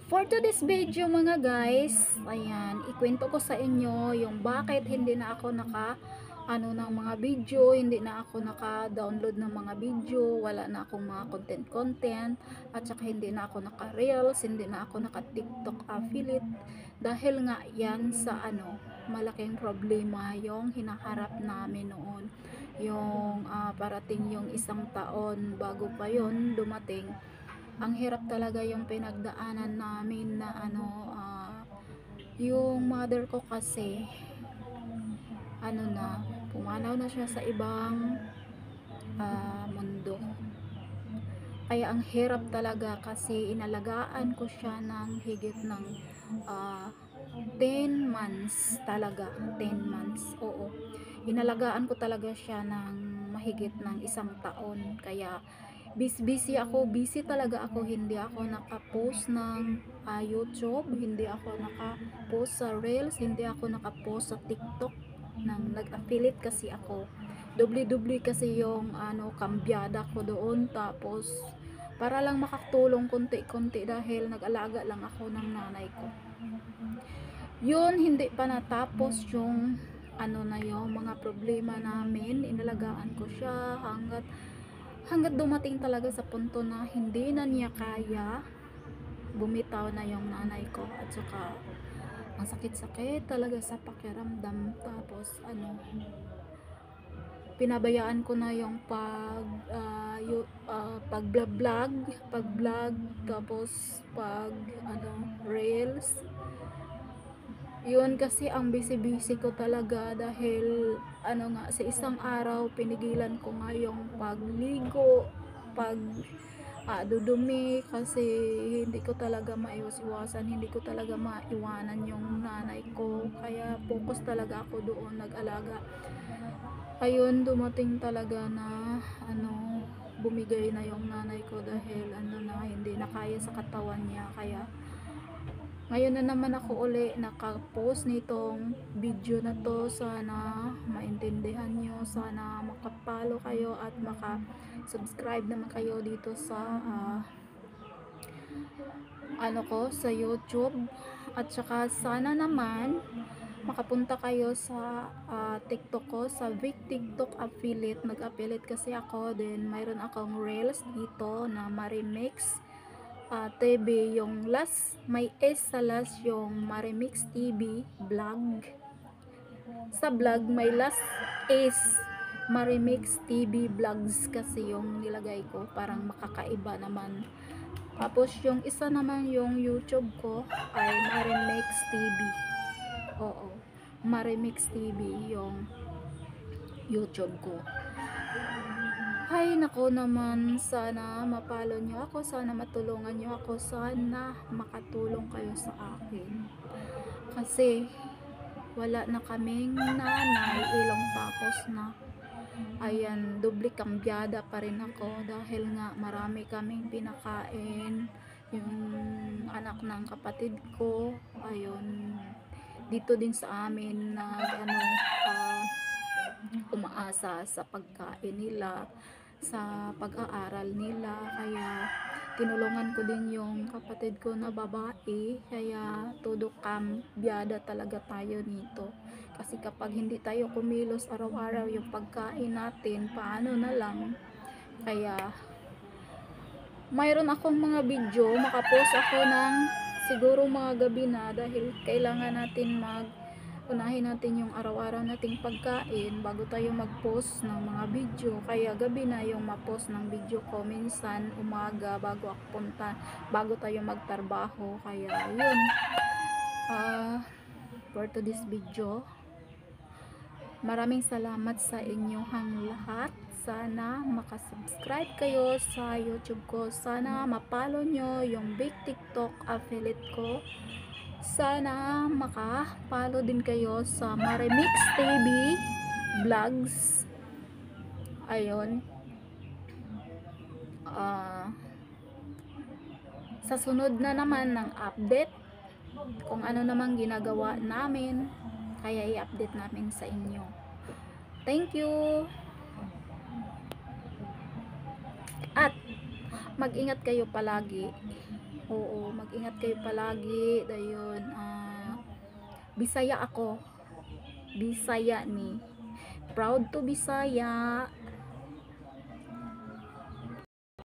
For today's video mga guys, ayan, ikwento ko sa inyo yung bakit hindi na ako ng mga video, hindi na ako naka-download ng mga video, wala na akong mga content, at saka hindi na ako naka-reels, hindi na ako naka-TikTok affiliate, dahil nga yan sa malaking problema yung hinaharap namin noon. Yung parating yung isang taon bago pa yon dumating. Ang hirap talaga yung pinagdaanan namin na yung mother ko kasi pumanaw na siya sa ibang mundo. Kaya ang hirap talaga kasi inalagaan ko siya ng higit ng 10 months talaga, 10 months, oo. Inalagaan ko talaga siya ng mahigit ng isang taon. Kaya busy talaga ako, hindi ako nakapost ng YouTube, hindi ako nakapost sa Reels, hindi ako nakapost sa TikTok. Nag-affiliate kasi ako, doble kasi yung kambyada ko doon, tapos para lang makatulong konti-konti dahil nag-alaga lang ako ng nanay ko. Yun, hindi pa natapos yung yung mga problema namin. Inalagaan ko siya hanggat dumating talaga sa punto na hindi na niya kaya, bumitaw na yung nanay ko, at saka ang sakit-sakit talaga sa pakiramdam. Tapos pinabayaan ko na yung pag-vlog, tapos reels. Yun, kasi ang busy ko talaga dahil sa isang araw pinigilan ko nga yung pagligo, dudumi, kasi hindi ko talaga maiwas-iwasan, hindi ko talaga maiwanan yung nanay ko, kaya focus talaga ako doon, nag-alaga. Ayun, dumating talaga na bumigay na yung nanay ko dahil hindi na kaya sa katawan niya. Kaya ngayon na naman ako uli nakapost nitong video na to. Sana maintindihan nyo, sana makapalo kayo at maka-subscribe naman kayo dito sa sa YouTube. At saka sana naman makapunta kayo sa TikTok ko, sa Vic TikTok affiliate. Nag-affiliate kasi ako, then mayroon akong reels dito na Marimix TV, yung last, may S sa last, yung Marimix TV vlog. Sa vlog may last S, Marimix TV vlogs kasi yung nilagay ko, parang makakaiba naman. Tapos yung isa naman yung YouTube ko ay Marimix TV. Oo, Marimix TV yung YouTube ko. Ay nako naman, sana mapalo nyo ako, sana matulungan nyo ako, sana makatulong kayo sa akin. Kasi wala na kaming nanay, ilong tapos na. Ayan, doble kambyada pa rin ako dahil nga marami kaming pinakain. Yung anak ng kapatid ko, ayun, dito din sa amin na umaasa sa pagkain nila, sa pag-aaral nila. Kaya tinulungan ko din yung kapatid ko na babae. Kaya todo kambyada talaga tayo nito, kasi kapag hindi tayo kumilos araw-araw yung pagkain natin, paano na lang. Kaya mayroon akong mga video, makapost ako ng siguro mga gabi na, dahil kailangan natin unahin natin yung araw-araw nating pagkain bago tayo mag-post ng mga video. Kaya gabi na yung ma-post ng video ko, minsan umaga bago tayo magtrabaho. Kaya yun, for today's video, maraming salamat sa inyong lahat. Sana makasubscribe kayo sa YouTube ko, sana mapalo nyo yung Big TikTok affiliate ko, sana makapalo din kayo sa Marimix TV vlogs. Ayun, sa sunod na naman ng update kung ano namang ginagawa namin, kaya i-update namin sa inyo. Thank you. At mag-ingat kayo palagi. Oo, mag-ingat kayo palagi. Dayon, Bisaya ako. Bisaya ni. Proud to Bisaya.